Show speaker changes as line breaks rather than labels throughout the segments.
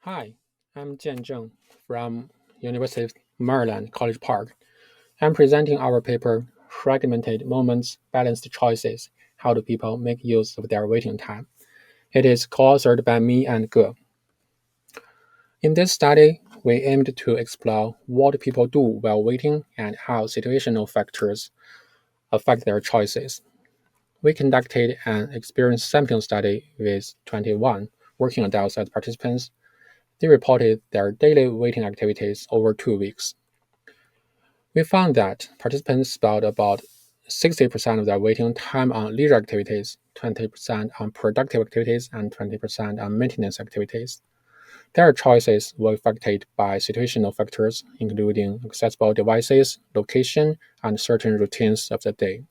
Hi, I'm Jian Zheng from University of Maryland, College Park. I'm presenting our paper, Fragmented Moments, Balanced Choices, How do People Make Use of Their Waiting Time? It is co-authored by me and Ge. In this study, we aimed to explore what people do while waiting and how situational factors affect their choices. We conducted an experience sampling study with 21 working adults as participants. They reported their daily waiting activities over 2 weeks. We found that participants spent about 60% of their waiting time on leisure activities, 20% on productive activities, and 20% on maintenance activities. Their choices were affected by situational factors, including accessible devices, location, and certain routines of the day.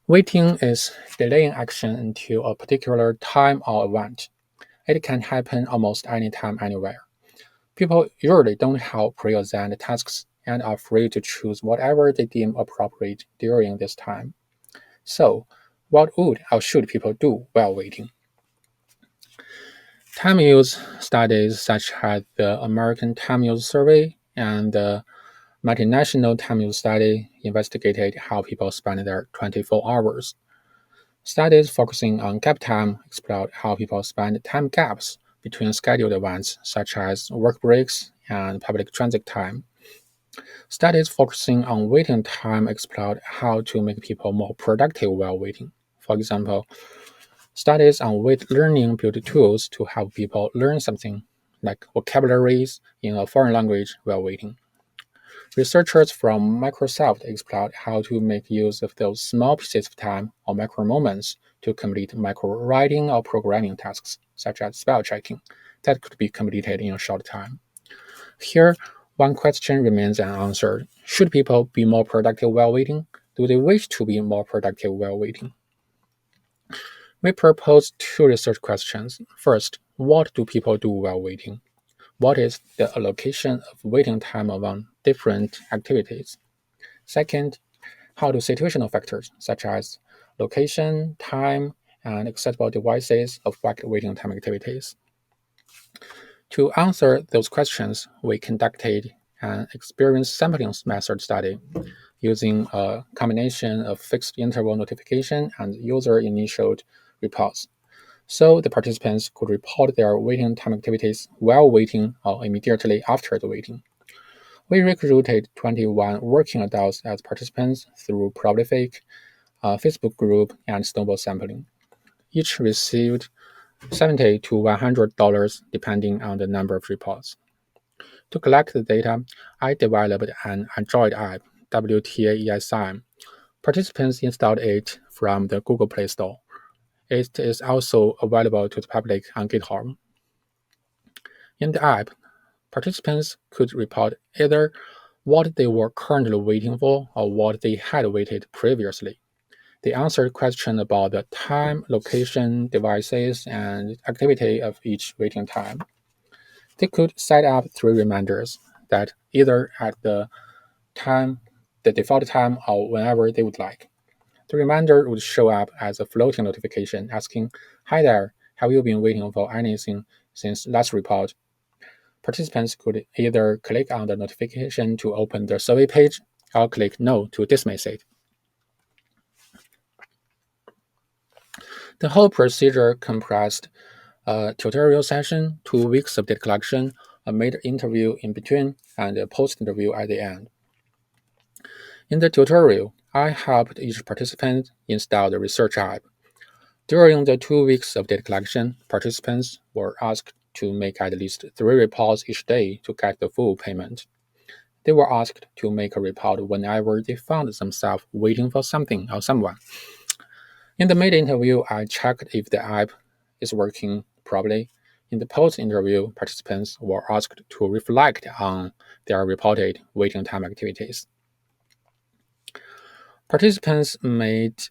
Waiting is delaying action until a particular time or event. It can happen almost anytime, anywhere. People usually don't have pre-assigned tasks and are free to choose whatever they deem appropriate during this time. So, what would or should people do while waiting? Time use studies such as the American Time Use Survey and the Multinational Time Use Study investigated how people spend their 24 hours. Studies focusing on gap time explored how people spend time gaps between scheduled events such as work breaks and public transit time. Studies focusing on waiting time explored how to make people more productive while waiting. For example, studies on wait learning build tools to help people learn something like vocabularies in a foreign language while waiting. Researchers from Microsoft explored how to make use of those small pieces of time or micro moments to complete micro writing or programming tasks, such as spell checking, that could be completed in a short time. Here, one question remains unanswered. Should people be more productive while waiting? Do they wish to be more productive while waiting? We propose two research questions. First, what do people do while waiting? What is the allocation of waiting time among different activities? Second, how do situational factors such as location, time, and accessible devices affect waiting time activities? To answer those questions, we conducted an experience sampling method study using a combination of fixed interval notification and user-initiated reports. So the participants could report their waiting time activities while waiting or immediately after the waiting. We recruited 21 working adults as participants through Prolific, a Facebook group, and snowball sampling. Each received $70 to $100 depending on the number of reports. To collect the data, I developed an Android app, WTAESI. Participants installed it from the Google Play Store. It is also available to the public on GitHub. In the app, participants could report either what they were currently waiting for or what they had waited previously. They answered questions about the time, location, devices, and activity of each waiting time. They could set up 3 reminders that either at the default time, or whenever they would like. The reminder would show up as a floating notification asking, "Hi there, have you been waiting for anything since last report?" Participants could either click on the notification to open the survey page or click No to dismiss it. The whole procedure comprised a tutorial session, 2 weeks of data collection, a mid-interview in between, and a post-interview at the end. In the tutorial, I helped each participant install the research app. During the 2 weeks of data collection, participants were asked to make at least 3 reports each day to get the full payment. They were asked to make a report whenever they found themselves waiting for something or someone. In the mid-interview, I checked if the app is working properly. In the post-interview, participants were asked to reflect on their reported waiting time activities. Participants made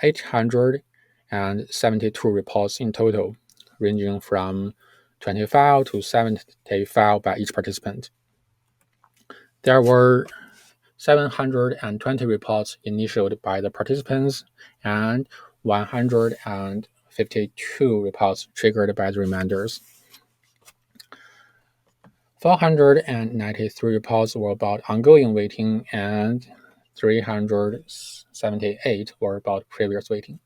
872 reports in total, ranging from 25 to 75 by each participant. There were 720 reports initiated by the participants and 150 52 reports triggered by the reminders. 493 reports were about ongoing waiting, and 378 were about previous waiting.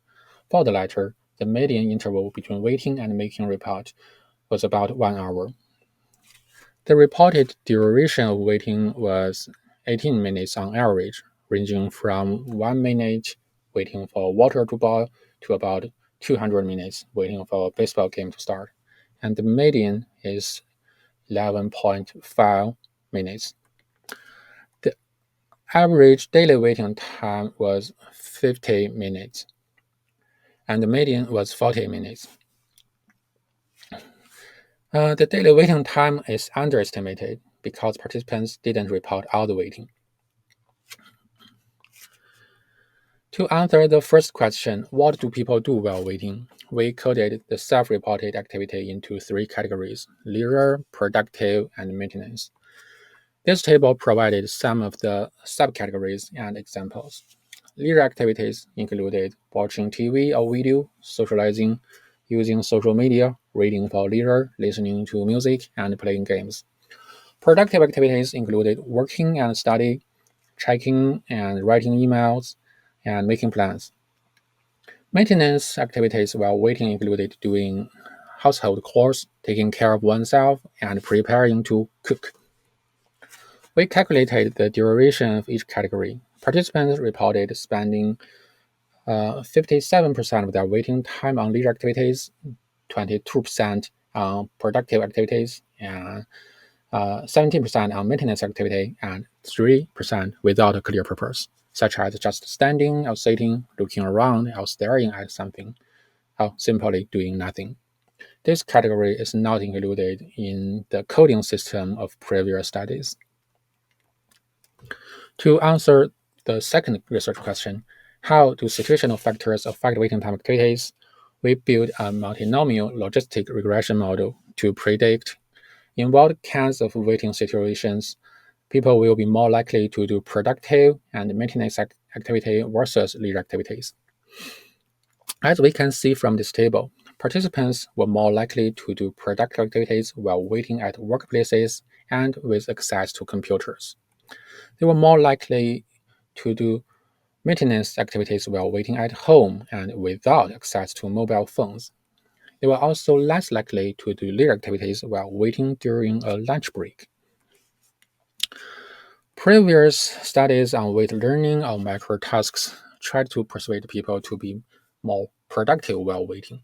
For the latter, the median interval between waiting and making a report was about 1 hour. The reported duration of waiting was 18 minutes on average, ranging from 1 minute waiting for water to boil to about 200 minutes waiting for a baseball game to start, and the median is 11.5 minutes. The average daily waiting time was 50 minutes, and the median was 40 minutes. The daily waiting time is underestimated because participants didn't report all the waiting. To answer the first question, what do people do while waiting? We coded the self-reported activity into 3 categories: leisure, productive, and maintenance. This table provided some of the subcategories and examples. Leisure activities included watching TV or video, socializing, using social media, reading for leisure, listening to music, and playing games. Productive activities included working and study, checking and writing emails, and making plans. Maintenance activities while waiting included doing household chores, taking care of oneself, and preparing to cook. We calculated the duration of each category. Participants reported spending 57% of their waiting time on leisure activities, 22% on productive activities, and 17% on maintenance activity, and 3% without a clear purpose, such as just standing or sitting, looking around, or staring at something, or simply doing nothing. This category is not included in the coding system of previous studies. To answer the second research question, how do situational factors affect waiting time activities? We built a multinomial logistic regression model to predict in what kinds of waiting situations people will be more likely to do productive and maintenance activity versus leisure activities. As we can see from this table, participants were more likely to do productive activities while waiting at workplaces and with access to computers. They were more likely to do maintenance activities while waiting at home and without access to mobile phones. They were also less likely to do leisure activities while waiting during a lunch break. Previous studies on weight learning or micro tasks tried to persuade people to be more productive while waiting.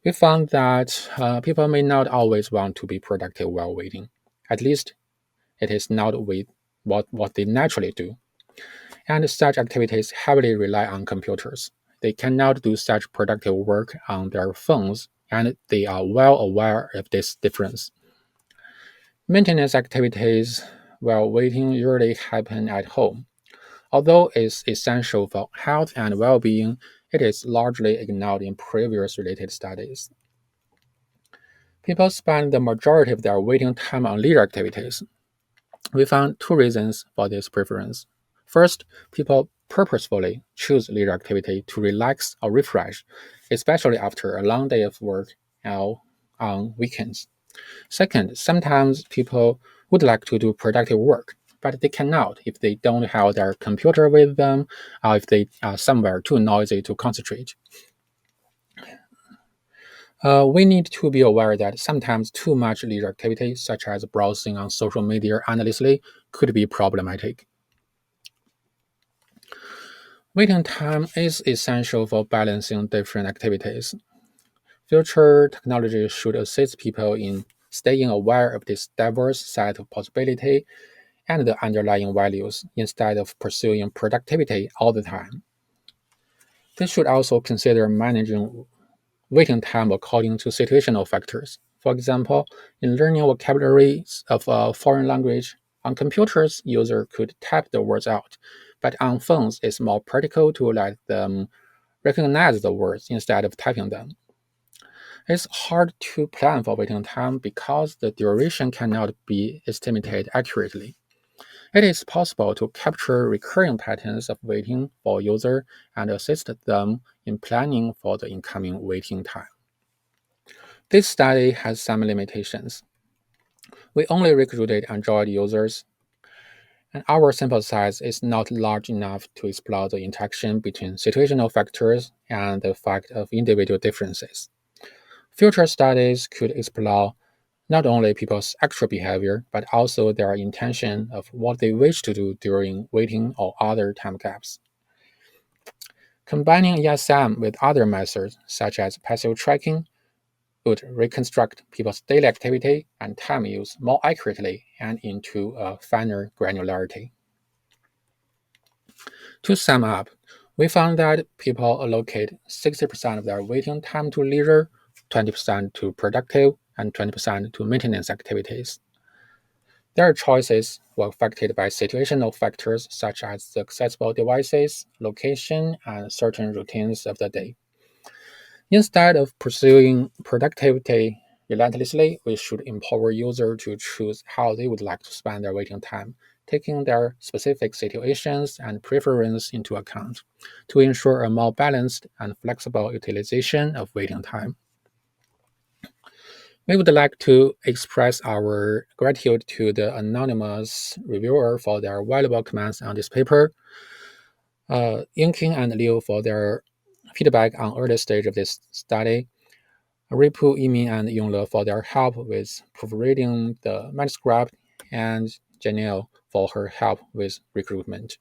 We found that people may not always want to be productive while waiting. At least it is not with what they naturally do. And such activities heavily rely on computers. They cannot do such productive work on their phones, and they are well aware of this difference. Maintenance activities while waiting usually happen at home. Although it's essential for health and well-being, it is largely ignored in previous related studies. People spend the majority of their waiting time on leisure activities. We found 2 reasons for this preference. First, people purposefully choose leisure activity to relax or refresh, especially after a long day of work or on weekends. Second, sometimes people would like to do productive work, but they cannot if they don't have their computer with them or if they are somewhere too noisy to concentrate. We need to be aware that sometimes too much leisure activity, such as browsing on social media endlessly, could be problematic. Waiting time is essential for balancing different activities. Future technology should assist people in staying aware of this diverse set of possibilities and the underlying values instead of pursuing productivity all the time. They should also consider managing waiting time according to situational factors. For example, in learning vocabularies of a foreign language, on computers, user could type the words out, but on phones, it's more practical to let them recognize the words instead of typing them. It's hard to plan for waiting time because the duration cannot be estimated accurately. It is possible to capture recurring patterns of waiting for users and assist them in planning for the incoming waiting time. This study has some limitations. We only recruited Android users, and our sample size is not large enough to explore the interaction between situational factors and the fact of individual differences. Future studies could explore not only people's actual behavior, but also their intention of what they wish to do during waiting or other time gaps. Combining ESM with other methods, such as passive tracking, would reconstruct people's daily activity and time use more accurately and into a finer granularity. To sum up, we found that people allocate 60% of their waiting time to leisure, 20% to productive, and 20% to maintenance activities. Their choices were affected by situational factors such as the accessible devices, location, and certain routines of the day. Instead of pursuing productivity relentlessly, we should empower users to choose how they would like to spend their waiting time, taking their specific situations and preferences into account to ensure a more balanced and flexible utilization of waiting time. We would like to express our gratitude to the anonymous reviewer for their valuable comments on this paper, Yingqing and Liu for their feedback on early stage of this study, Ripu, Yimin, and Yongle for their help with proofreading the manuscript, and Janelle for her help with recruitment.